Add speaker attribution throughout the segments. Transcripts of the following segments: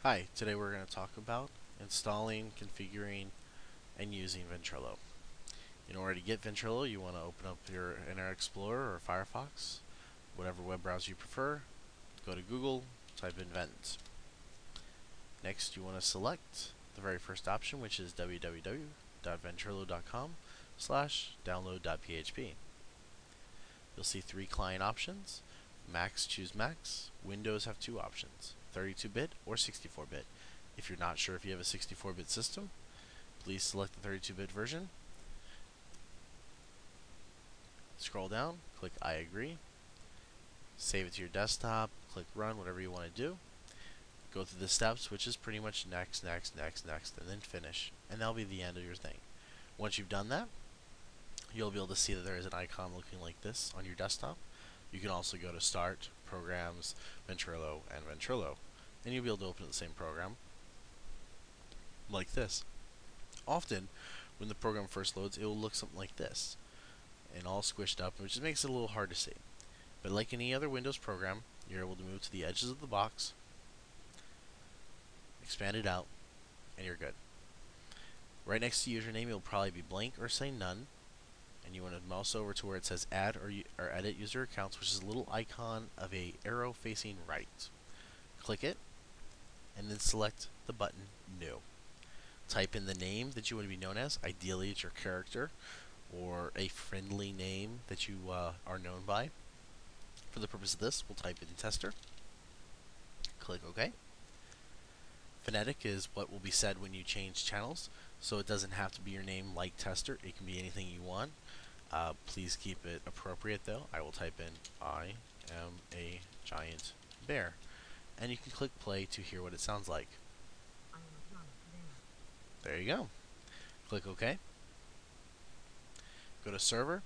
Speaker 1: Hi, today we're going to talk about installing, configuring, and using Ventrillo. In order to get Ventrillo, you want to open up your Internet Explorer or Firefox, whatever web browser you prefer. Go to Google, type in Vent. Next, you want to select the very first option, which is www.ventrillo.com/download.php. You'll see three client options. Macs, choose Macs. Windows have two options, 32-bit or 64-bit. If you're not sure if you have a 64-bit system, please select the 32-bit version. Scroll down, click I agree. Save it to your desktop, click run, whatever you want to do. Go through the steps, which is pretty much next, next, next, next, and then finish. And that'll be the end of your thing. Once you've done that, you'll be able to see that there is an icon looking like this on your desktop. You can also go to Start, Programs, Ventrillo, and Ventrillo, and you'll be able to open the same program like this. Often, when the program first loads, it will look something like this, and all squished up, which makes it a little hard to see. But like any other Windows program, you're able to move to the edges of the box, expand it out, and you're good. Right next to username, you'll probably be blank or say none, and you want to mouse over to where it says add or edit user accounts, which is a little icon of a arrow facing right. Click it, and then select the button New. Type in the name that you want to be known as. Ideally, it's your character or a friendly name that you are known by. For the purpose of this, we'll type in tester. Click OK. Phonetic is what will be said when you change channels, so it doesn't have to be your name like tester. It can be anything you want. Please keep it appropriate though. I will type in I am a giant bear, and you can click play to hear what it sounds like. There you go. Click OK. Go to server.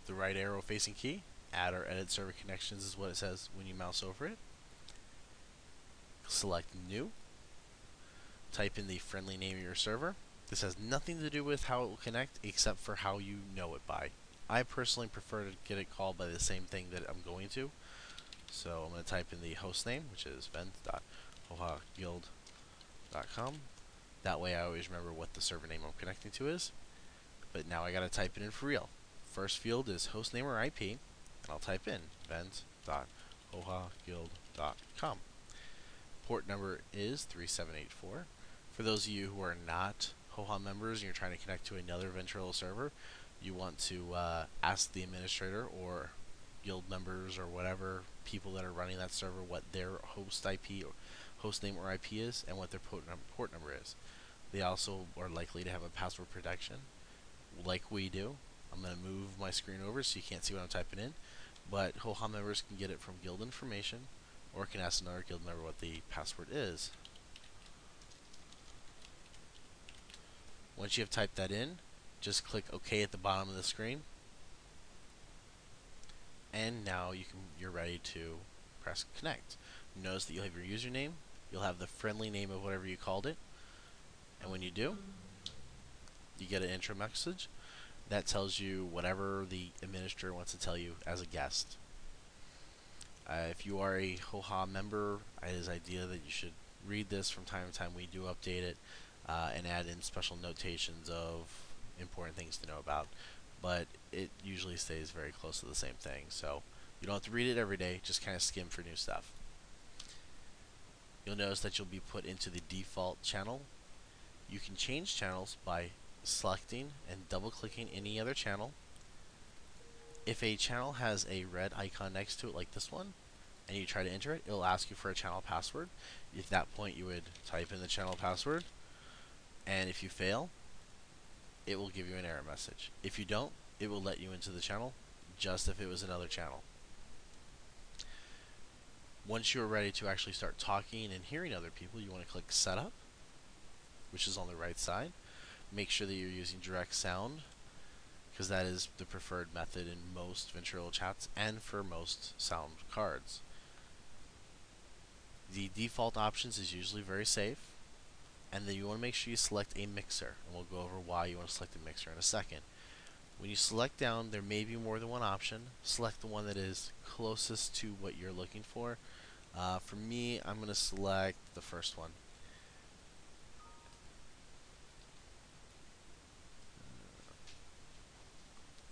Speaker 1: The right arrow facing key. Add or edit server connections is what it says when you mouse over it. Select new. Type in the friendly name of your server. This has nothing to do with how it will connect except for how you know it by. I personally prefer to get it called by the same thing that I'm going to. So I'm going to type in the host name, which is vent.hohaguild.com. That way I always remember what the server name I'm connecting to is. But now I got to type it in for real. First field is hostname or IP, and I'll type in vent.hohaguild.com. Port number is 3784. For those of you who are not Hoha members and you're trying to connect to another Ventrillo server, you want to ask the administrator or guild members or whatever people that are running that server what their host IP or host name or IP is and what their port number is. They also are likely to have a password protection, like we do. I'm going to move my screen over so you can't see what I'm typing in, but Hoha members can get it from guild information, or can ask another guild member what the password is. Once you have typed that in, just click OK at the bottom of the screen, and now you're ready to press connect. Notice that you'll have your username, you'll have the friendly name of whatever you called it, and when you do, you get an intro message that tells you whatever the administrator wants to tell you as a guest. If you are a Hoha member, it is idea that you should read this from time to time. We do update it and add in special notations of important things to know about, but it usually stays very close to the same thing, so you don't have to read it every day, just kind of skim for new stuff. You'll notice that you'll be put into the default channel. You can change channels by selecting and double clicking any other channel. If a channel has a red icon next to it like this one, and you try to enter it, it'll ask you for a channel password. At that point you would type in the channel password, and if you fail, it will give you an error message. If you don't, it will let you into the channel, just if it was another channel. Once you're ready to actually start talking and hearing other people, you want to click Setup, which is on the right side. Make sure that you're using direct sound, because that is the preferred method in most Ventrillo chats and for most sound cards. The default options is usually very safe, and then you want to make sure you select a mixer, and we'll go over why you want to select a mixer in a second. When you select down, there may be more than one option. Select the one that is closest to what you're looking for. For me, I'm going to select the first one.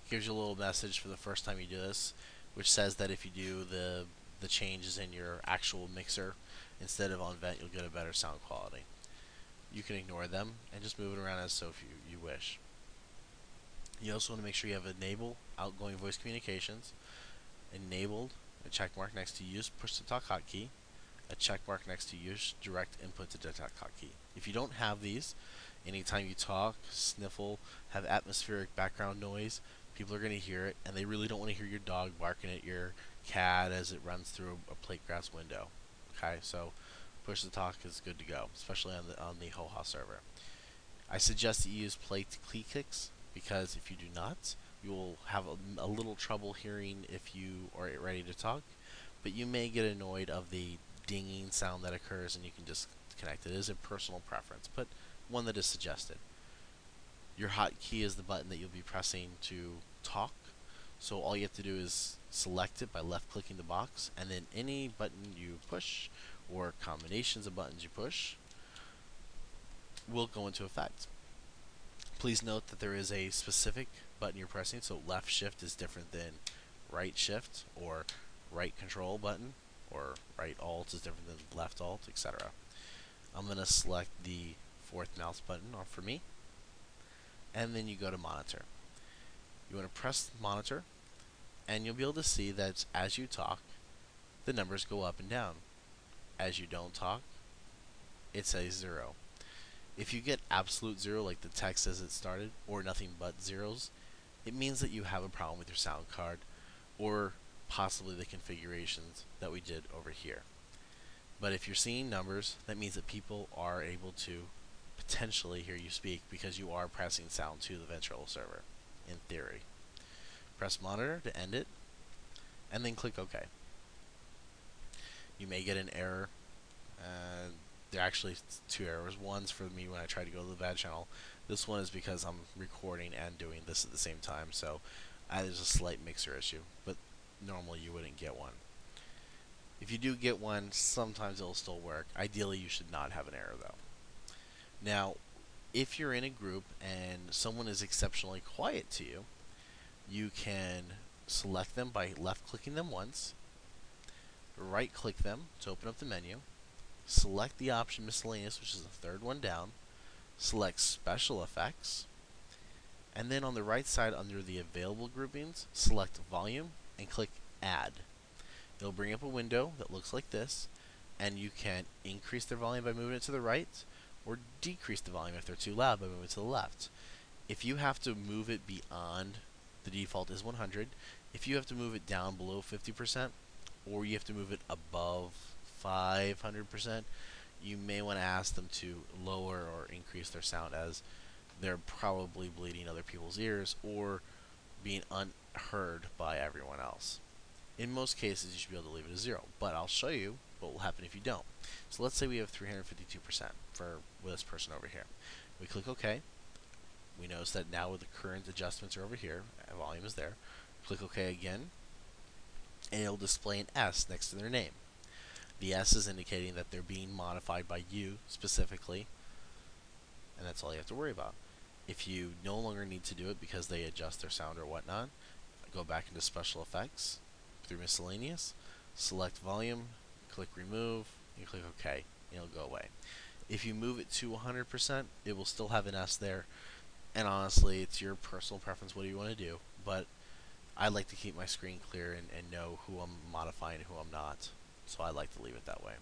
Speaker 1: Gives you a little message for the first time you do this, which says that if you do the changes in your actual mixer instead of on vent, you'll get a better sound quality. You can ignore them and just move it around as so if you wish. You also want to make sure you have enable outgoing voice communications, enabled a check mark next to use push to talk hotkey, a check mark next to use direct input to detect hotkey. If you don't have these, anytime you talk, sniffle, have atmospheric background noise, people are going to hear it, and they really don't want to hear your dog barking at your cat as it runs through a plate glass window. Okay, so push to talk is good to go, especially on the Hoha server. I suggest that you use play klicks because if you do not, you will have a little trouble hearing if you are ready to talk, but you may get annoyed of the dinging sound that occurs and you can disconnect. It is a personal preference, but one that is suggested. Your hotkey is the button that you'll be pressing to talk, so all you have to do is select it by left clicking the box, and then any button you push or combinations of buttons you push will go into effect. Please note that there is a specific button you're pressing, so left shift is different than right shift, or right control button, or right alt is different than left alt, etc. I'm going to select the fourth mouse button off for me, and then you go to monitor. You want to press monitor, and you'll be able to see that as you talk, the numbers go up and down. As you don't talk, it says 0. If you get absolute 0, like the text says it started, or nothing but zeros, it means that you have a problem with your sound card, or possibly the configurations that we did over here. But if you're seeing numbers, that means that people are able to potentially hear you speak because you are pressing sound to the Ventrillo server, in theory. Press monitor to end it, and then click OK. You may get an error. There are actually two errors. One's for me when I try to go to the bad channel. This one is because I'm recording and doing this at the same time, so there's a slight mixer issue, but normally you wouldn't get one. If you do get one, sometimes it'll still work. Ideally, you should not have an error though. Now, if you're in a group and someone is exceptionally quiet to you, you can select them by left clicking them once, right click them to open up the menu, select the option miscellaneous, which is the third one down, select special effects, and then on the right side under the available groupings, select volume and click add. It'll bring up a window that looks like this, and you can increase their volume by moving it to the right, or decrease the volume if they're too loud by moving it to the left. If you have to move it beyond, the default is 100. If you have to move it down below 50%, or you have to move it above 500%, you may want to ask them to lower or increase their sound, as they're probably bleeding other people's ears or being unheard by everyone else. In most cases, you should be able to leave it as 0, but I'll show you what will happen if you don't. So let's say we have 352% for this person over here. We click OK. We notice that now with the current adjustments are over here, volume is there. Click OK again, and it'll display an S next to their name. The S is indicating that they're being modified by you specifically, and that's all you have to worry about. If you no longer need to do it because they adjust their sound or whatnot, go back into special effects through miscellaneous, select volume, click remove, and click OK, and it'll go away. If you move it to 100%, it will still have an S there, and honestly, it's your personal preference. What do you want to do? But I like to keep my screen clear and know who I'm modifying and who I'm not, so I like to leave it that way.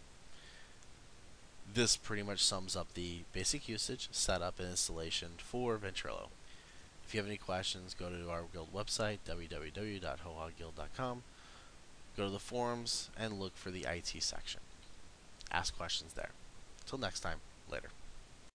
Speaker 1: This pretty much sums up the basic usage, setup, and installation for Ventrillo. If you have any questions, go to our guild website, www.hohaguild.com. Go to the forums and look for the IT section. Ask questions there. Till next time, later.